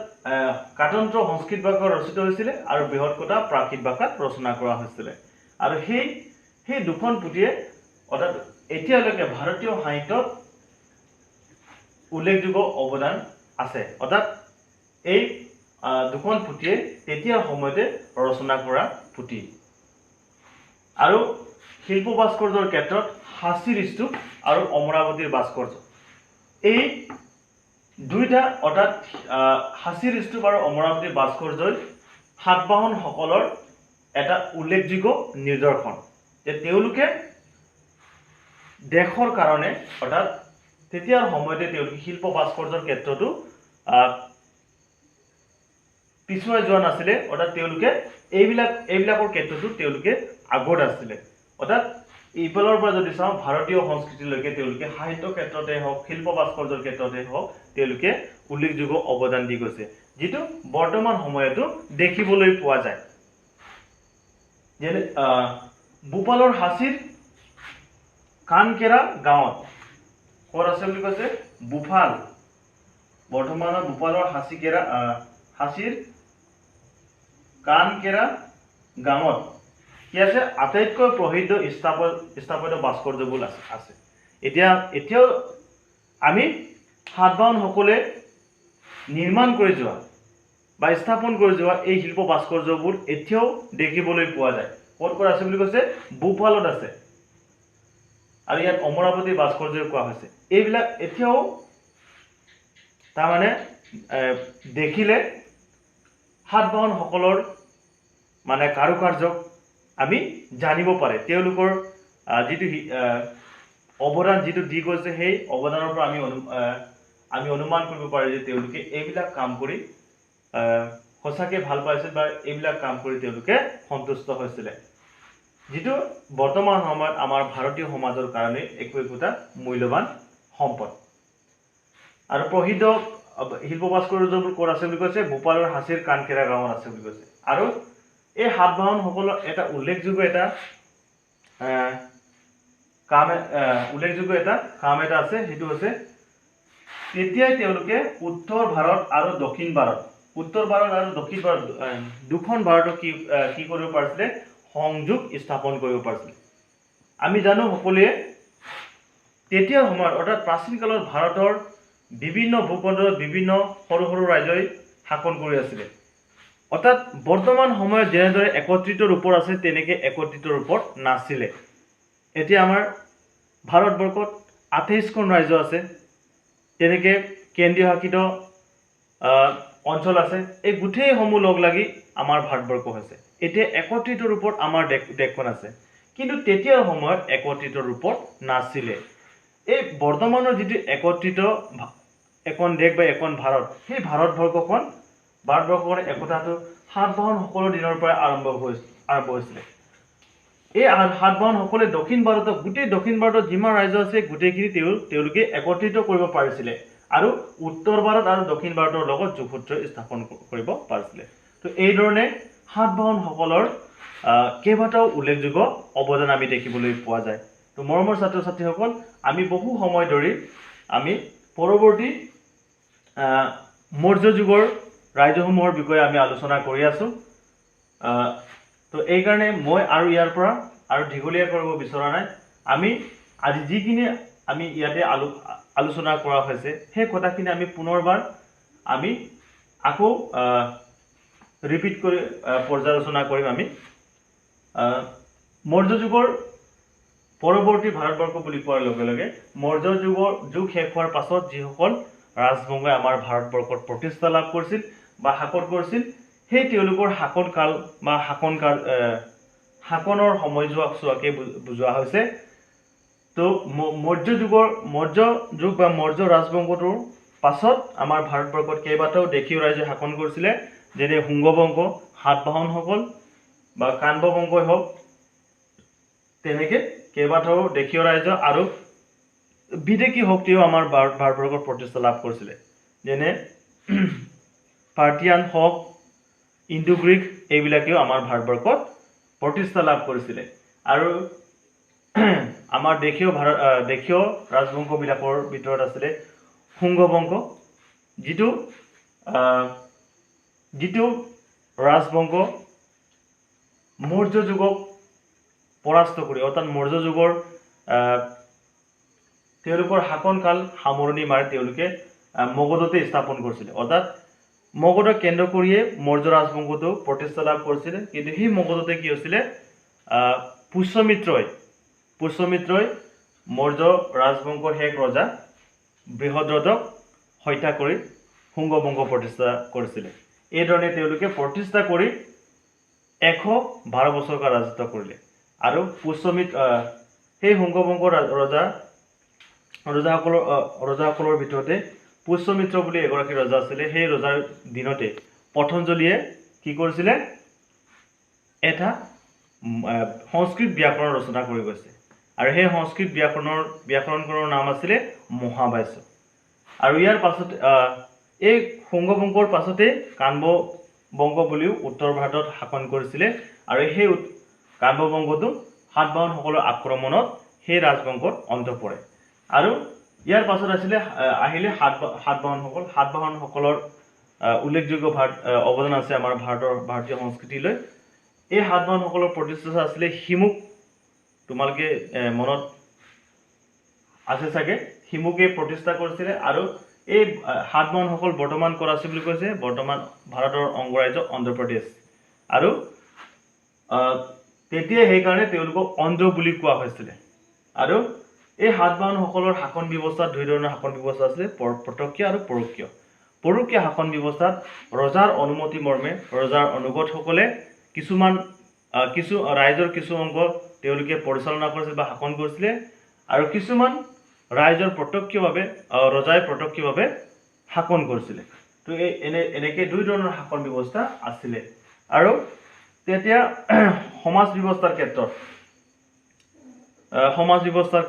কাতন্ত্ৰ সংস্কৃত ভাষাত ৰচিত হৈছিলে আৰু বৃহৎ কথা প্ৰাকৃত ভাষাত ৰচনা কৰা হৈছিলে। আৰু সেই দুখন পুথিয়ে অৰ্থাৎ এতিয়ালৈকে ভাৰতীয় সাহিত্যত উল্লেখযোগ্য অৱদান আছে। অৰ্থাৎ এই দুখন পুথিয়ে তেতিয়াৰ সময়তে ৰচনা কৰা পুথি। আৰু শিল্প ভাস্কৰ্যৰ ক্ষেত্ৰত সাঁচীৰ স্তূপ আৰু অমৰাৱতীৰ ভাস্কৰ্য, এই দুইটা অৰ্থাৎ সাঁচীৰ স্তূপ আৰু অমৰাৱতীৰ ভাস্কৰ্যই সাতবাহনসকলৰ এটা উল্লেখযোগ্য নিদৰ্শন যে তেওঁলোকে দেশৰ কাৰণে অৰ্থাৎ তেতিয়াৰ সময়তে তেওঁলোকে শিল্প ভাস্কৰ্যৰ ক্ষেত্ৰতো পিছুৱাই যোৱা নাছিলে। অৰ্থাৎ তেওঁলোকে এইবিলাকৰ ক্ষেত্ৰতো তেওঁলোকে আগত আছিলে। অৰ্থাৎ ইফালৰ পৰা যদি চাওঁ ভাৰতীয় সংস্কৃতিলৈকে তেওঁলোকে সাহিত্য ক্ষেত্ৰতে হওক শিল্প ভাস্কৰ্যৰ ক্ষেত্ৰতে হওক তেওঁলোকে উল্লেখযোগ্য অৱদান দি গৈছে, যিটো বৰ্তমান সময়তো দেখিবলৈ পোৱা যায়। যেনে ভূপালৰ সাঁচীৰ কাণকেৰা গাঁৱত ক'ত আছে বুলি কৈছে? ভূপাল, বৰ্তমানৰ ভূপালৰ সাঁচীৰ কাণকেৰা গাঁৱত কি আছে? আটাইতকৈ প্ৰসিদ্ধ স্থাপত্য ভাস্কৰ্যবোৰ আছে। এতিয়াও আমি সাতবাহনসকলে নিৰ্মাণ কৰি যোৱা বা স্থাপন কৰি যোৱা এই শিল্প ভাস্কৰ্যবোৰ এতিয়াও দেখিবলৈ পোৱা যায়। ক'ত আছে বুলি কৈছে? ভূপালত আছে। আৰু ইয়াত অমৰাৱতী ভাস্কৰ্য কোৱা হৈছে। এইবিলাক এতিয়াও তাৰমানে দেখিলে সাতবাহনসকলৰ মানে কাৰুকাৰ্যক আমি জানিব পাৰে। তেওঁলোকৰ যিটো অৱদান যিটো দি গৈছে সেই অৱদানৰ পৰা আমি অনুমান কৰিব পাৰোঁ যে তেওঁলোকে এইবিলাক কাম কৰি সঁচাকৈ ভাল পাইছিল বা এইবিলাক কাম কৰি তেওঁলোকে সন্তুষ্ট হৈছিলে, যিটো বৰ্তমান সময়ত আমাৰ ভাৰতীয় সমাজৰ কাৰণে একোটা মূল্যৱান সম্পদ। আৰু প্ৰসিদ্ধ শিল্প ভাস্কৰ্যবোৰ ক'ত আছে বুলি কৈছে? ভূপালৰ সাঁচীৰ কাণকেৰা গাঁৱত আছে বুলি কৈছে। আৰু এই সাতবাহনসকলৰ এটা উল্লেখযোগ্য এটা কাম এটা আছে, সেইটো হৈছে তেতিয়াই তেওঁলোকে উত্তৰ ভাৰত আৰু দক্ষিণ ভাৰত দুখন ভাৰতক কি কৰিব পাৰিছিলে? সংযোগ স্থাপন কৰিব পাৰিছিলে। আমি জানো সকলোৱে তেতিয়াৰ সময়ত অৰ্থাৎ প্ৰাচীন কালত ভাৰতৰ বিভিন্ন ভূখণ্ডত বিভিন্ন সৰু সৰু ৰাজ্যই শাসন কৰি আছিলে। অৰ্থাৎ বৰ্তমান সময়ত যেনেদৰে একত্ৰিত ৰূপত আছে তেনেকৈ একত্ৰিত ৰূপত নাছিলে। এতিয়া আমাৰ ভাৰতবৰ্ষত 28খন ৰাজ্য আছে, তেনেকৈ কেন্দ্ৰীয় শাসিত অঞ্চল আছে। এই গোটেইসমূহ লগ লাগি আমাৰ ভাৰতবৰ্ষ হৈছে। এতিয়া একত্ৰিত ৰূপত আমাৰ দেশখন আছে, কিন্তু তেতিয়াৰ সময়ত একত্ৰিত ৰূপত নাছিলে। এই বৰ্তমানৰ যিটো একত্ৰিত এখন দেশ বা এখন ভাৰত, সেই ভাৰতবৰ্ষৰ একতাটো সাতবাহনসকলৰ দিনৰ পৰা আৰম্ভ হৈছিলে। এই সাতবাহনসকলে দক্ষিণ ভাৰতত যিমান ৰাজ্য আছে গোটেইখিনি তেওঁলোকে একত্ৰিত কৰিব পাৰিছিলে আৰু উত্তৰ ভাৰত আৰু দক্ষিণ ভাৰতৰ লগত যোগসূত্ৰ স্থাপন কৰিব পাৰিছিলে। তো এইধৰণে সাতবাহনসকলৰ কেইবাটাও উল্লেখযোগ্য অৱদান আমি দেখিবলৈ পোৱা যায়। তো মৰমৰ ছাত্ৰ ছাত্ৰীসকল, আমি বহু সময় ধৰি আমি পৰৱৰ্তী মৌৰ্য যুগৰ ৰাজ্যসমূহৰ বিষয়ে আমি আলোচনা কৰি আছোঁ। তো এইকাৰণে মই আৰু ইয়াৰ পৰা আৰু দীঘলীয়া কৰিব বিচৰা নাই। আমি আজি যিখিনি আমি ইয়াতে আলোচনা কৰা হৈছে সেই কথাখিনি আমি পুনৰবাৰ আমি আকৌ ৰিপিট কৰি পৰ্যালোচনা কৰিম। আমি মৌৰ্য যুগৰ পৰৱৰ্তী ভাৰতবৰ্ষ বুলি কোৱাৰ লগে লগে মৌৰ্য যুগ শেষ হোৱাৰ পাছত যিসকল ৰাজবংশই আমাৰ ভাৰতবৰ্ষত প্ৰতিষ্ঠা লাভ কৰিছিল বা শাসন কৰিছিল, সেই তেওঁলোকৰ শাসনকাল বা শাসনৰ সময়ছোৱাকে বুজোৱা হৈছে। তো মৌৰ্য যুগ বা মৌৰ্য ৰাজবংশটোৰ পাছত আমাৰ ভাৰতবৰ্ষত কেইবাটাও দেশীয় ৰাজ্যই শাসন কৰিছিলে, যেনে শুংগ বংশ, সাতবাহনসকল বা কাণ্ড বংশই হওক, তেনেকৈ কেইবাটাও দেশীয় ৰাজ্য আৰু বিদেশী শক্তিও আমাৰ ভাৰতবৰ্ষত প্ৰতিষ্ঠা লাভ কৰিছিলে, যেনে পাৰ্টিয়ান হওক, ইণ্ডো গ্ৰীক এইবিলাকেও আমাৰ ভাৰতবৰ্ষত প্ৰতিষ্ঠা লাভ কৰিছিলে। আৰু আমাৰ দেশীয় ৰাজবংশবিলাকৰ ভিতৰত আছিলে শুংগ বংশ, যিটো ৰাজবংশ মৌৰ্য যুগক পৰাস্ত কৰি, অৰ্থাৎ মৌৰ্য যুগৰ তেওঁলোকৰ শাসনকাল সামৰণি মাৰি তেওঁলোকে মগধতে স্থাপন কৰিছিলে। অৰ্থাৎ মগধক কেন্দ্ৰ কৰিয়ে মৌৰ্য ৰাজবংশটো প্ৰতিষ্ঠা লাভ কৰিছিলে। কিন্তু সেই মগধতে কি হৈছিলে, পুষ্যমিত্ৰই মৌৰ্য ৰাজবংশৰ শেষ ৰজা বৃহদ্ৰথক হত্যা কৰি শুংগ বংশ প্ৰতিষ্ঠা কৰিছিলে। এইধৰণে তেওঁলোকে প্ৰতিষ্ঠা কৰি 112 বছৰকাল ৰাজত্ব কৰিলে। আৰু সেই শুংগ বংশৰ ৰজাসকলৰ ভিতৰতে পুষ্যমিত্ৰ বুলি এগৰাকী ৰজা আছিলে। সেই ৰজাৰ দিনতে পতঞ্জলীয়ে কি কৰিছিলে, এটা সংস্কৃত ব্যাকৰণ ৰচনা কৰি গৈছে। আৰু সেই সংস্কৃত ব্যাকৰণখনৰ নাম আছিলে মহাভাষ্য। আৰু ইয়াৰ পাছতে এই শুংগ বংশৰ পাছতে কাম্ব বংশ বুলিও উত্তৰ ভাৰতত শাসন কৰিছিলে। আৰু সেই কাম্ব বংশটো সাতবাহনসকলৰ আক্ৰমণত সেই ৰাজবংশত অন্ত পৰে। আৰু ইয়াৰ পাছত আহিলে সাতবাহনসকলৰ উল্লেখযোগ্য অৱদান আছে আমাৰ ভাৰতীয় সংস্কৃতিলৈ। এই সাতবাহনসকলৰ প্ৰতিষ্ঠাতা আছিলে হিমুক। তোমালোকে মনত আছে চাগে, হিমুকে প্ৰতিষ্ঠা কৰিছিলে। আৰু এই সাতবাহনসকল বৰ্তমান ক'ত আছে বুলি কৈছে, বৰ্তমান ভাৰতৰ অংগৰাজ্য অন্ধ্ৰপ্ৰদেশ। আৰু তেতিয়া সেইকাৰণে তেওঁলোকক অন্ধ্ৰ বুলি কোৱা হৈছিলে। আৰু এই সাতবাহনসকলৰ শাসন ব্যৱস্থাত দুই ধৰণৰ শাসন ব্যৱস্থা আছিলে, প্ৰত্যক্ষ আৰু পৰোক্ষ। পৰোক্ষ শাসন ব্যৱস্থাত ৰজাৰ অনুমতি মৰ্মে ৰজাৰ অনুগতসকলে ৰাইজৰ কিছু অংগ তেওঁলোকে পৰিচালনা কৰিছিল বা শাসন কৰিছিলে। আৰু কিছুমান ৰাইজৰ ৰজাই প্ৰত্যক্ষভাৱে শাসন কৰিছিলে। তো এনেকৈ দুই ধৰণৰ শাসন ব্যৱস্থা আছিলে। আৰু তেতিয়া সমাজ ব্যৱস্থাৰ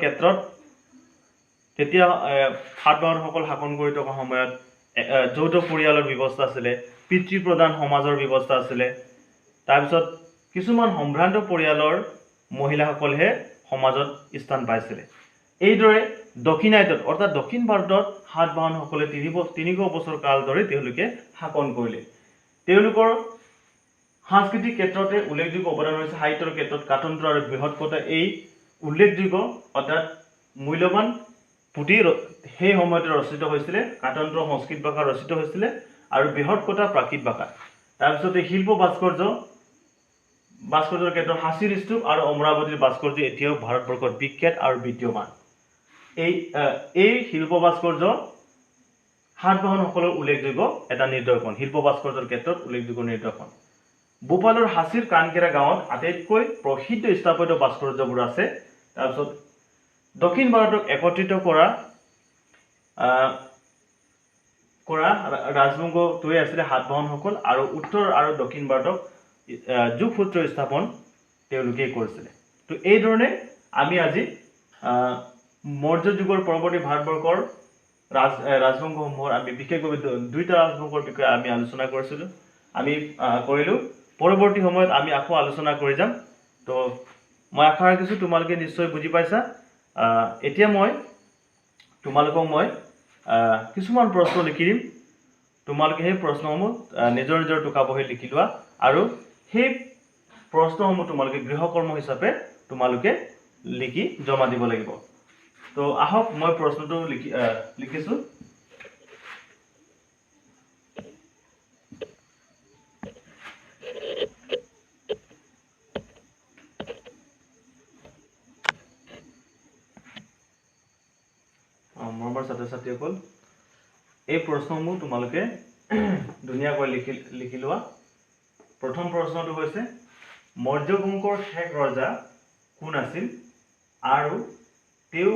ক্ষেত্ৰত তেতিয়া সাতবাহনসকল শাসন কৰি থকা সময়ত যৌথ পৰিয়ালৰ ব্যৱস্থা আছিলে, পিতৃ প্ৰধান সমাজৰ ব্যৱস্থা আছিলে। তাৰপিছত কিছুমান সম্ভ্ৰান্ত পৰিয়ালৰ মহিলাসকলেহে সমাজত স্থান পাইছিলে। এইদৰে দক্ষিণায়নত অৰ্থাৎ দক্ষিণ ভাৰতত সাতবাহনসকলে 300 বছৰ কাল ধৰি তেওঁলোকে শাসন কৰিলে। তেওঁলোকৰ সাংস্কৃতিক ক্ষেত্ৰতে উল্লেখযোগ্য অৱদান হৈছে সাহিত্যৰ ক্ষেত্ৰত কাতন্ত্ৰ আৰু বৃহৎকথা এই উল্লেখযোগ্য অৰ্থাৎ মূল্যৱান পুথি সেই সময়তে ৰচিত হৈছিলে। কাতন্ত্ৰ সংস্কৃত ভাষা ৰচিত হৈছিলে আৰু বৃহৎকথা প্ৰাকৃত ভাষা। তাৰপিছতে শিল্প ভাস্কৰ্যৰ ক্ষেত্ৰত সাঁচীৰ স্তূপ আৰু অমৰাৱতীৰ ভাস্কৰ্য এতিয়াও ভাৰতবৰ্ষত বিখ্যাত আৰু বিদ্যমান। এই শিল্প ভাস্কৰ্য সাতবাহনসকলৰ উল্লেখযোগ্য এটা নিদৰ্শন, শিল্প ভাস্কৰ্যৰ ক্ষেত্ৰত উল্লেখযোগ্য নিদৰ্শন। ভূপালৰ সাঁচীৰ কানকেৰা গাঁৱত আটাইতকৈ প্ৰসিদ্ধ স্থাপত্য ভাস্কৰ্যবোৰ আছে। তাৰপিছত দক্ষিণ ভাৰতক একত্ৰিত কৰা ৰাজবংশটোৱে আছিলে সাতবাহনসকল। আৰু উত্তৰ আৰু দক্ষিণ ভাৰতক যোগসূত্ৰ স্থাপন তেওঁলোকেই কৰিছিলে। তো এইধৰণে আমি আজি মৌৰ্য যুগৰ পৰৱৰ্তী ভাৰতবৰ্ষৰ ৰাজবংশসমূহৰ আমি বিশেষভাৱে দুইটা ৰাজবংশৰ বিষয়ে আমি আলোচনা কৰিছিলোঁ, কৰিলোঁ। পৰৱৰ্তী সময়ত আমি আকৌ আলোচনা কৰি যাম। তো মই আশা ৰাখিছোঁ তোমালোকে নিশ্চয় বুজি পাইছা। এতিয়া তোমালোকক মই কিছুমান প্ৰশ্ন লিখি দিম। তোমালোকে সেই প্ৰশ্নসমূহ নিজৰ নিজৰ টোকা বহীত লিখি লোৱা। আৰু সেই প্ৰশ্নসমূহ তোমালোকে গৃহকৰ্ম হিচাপে তোমালোকে লিখি জমা দিব লাগিব। তো আহক মই প্ৰশ্নটো লিখিছোঁ। মৰমৰ ছাত্ৰ ছাত্ৰীসকল, এই প্ৰশ্নসমূহ তোমালোকে ধুনীয়াকৈ লিখি লোৱা। প্ৰথম প্ৰশ্নটো হৈছে মৌৰ্য বংশৰ শেষ ৰজা কোন আছিল আৰু তেওঁ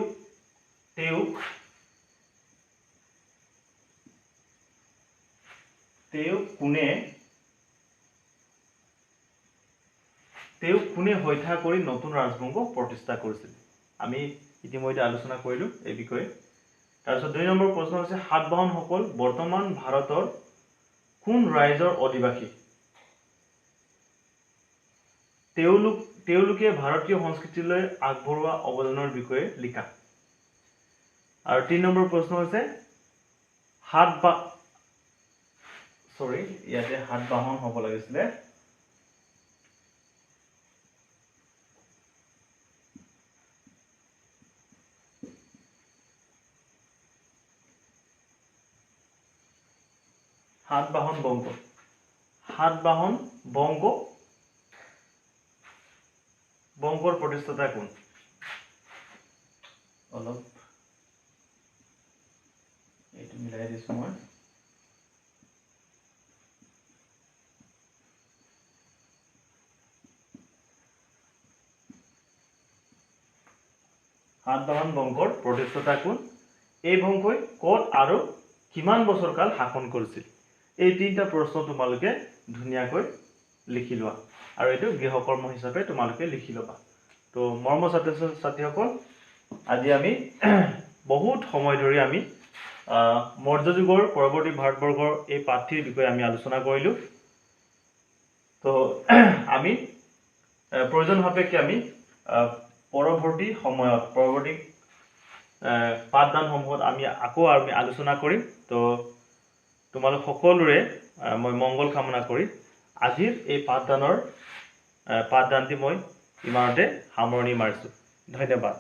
কোনে হত্যা কৰি নতুন ৰাজবংশ প্ৰতিষ্ঠা কৰিছিল? আমি ইতিমধ্যে আলোচনা কৰিলোঁ এই বিষয়ে। তাৰপিছত 2 নম্বৰ প্ৰশ্ন হৈছে সাতবাহনসকল বৰ্তমান ভাৰতৰ কোন ৰাজ্যৰ অধিবাসী তেওঁলোকে ভাৰতীয় সংস্কৃতিলৈ আগবঢ়োৱা অৱদানৰ বিষয়ে লিখা আৰু 3 নম্বৰ প্ৰশ্ন হৈছে ইয়াতে সাতবাহন হ'ব লাগিছিলে সাতবাহন বংগৰ প্ৰতিষ্ঠাতা কোন অলপ এইটো মিলাই দিছো মই সাতবাহন বংগৰ প্ৰতিষ্ঠাতা কোন এই বংশই ক'ত আৰু কিমান বছৰ কাল শাসন কৰিছিল এই তিনিটা প্ৰশ্ন তোমালোকে ধুনীয়াকৈ লিখি লোৱা আৰু এইটো গৃহকৰ্ম হিচাপে তোমালোকে লিখি ল'বা তো মৰমৰ ছাত্ৰী-ছাত্ৰীসকল আজি আমি বহুত সময় ধৰি আমি মৌৰ্য যুগৰ পৰৱৰ্তী ভাৰতবৰ্ষৰ এই পাঠ্যৰ বিষয়ে আমি আলোচনা কৰিলো তো আমি প্ৰয়োজন সাপেক্ষে আমি পৰৱৰ্তী সময়ত পৰৱৰ্তী পাঠদানসমূহত আমি আকৌ আলোচনা কৰিম তো তোমালোক সকলোৰে মই মংগল কামনা কৰি আজিৰ এই পাঠদানটি মই ইমানতে সামৰণি মাৰিছো ধন্যবাদ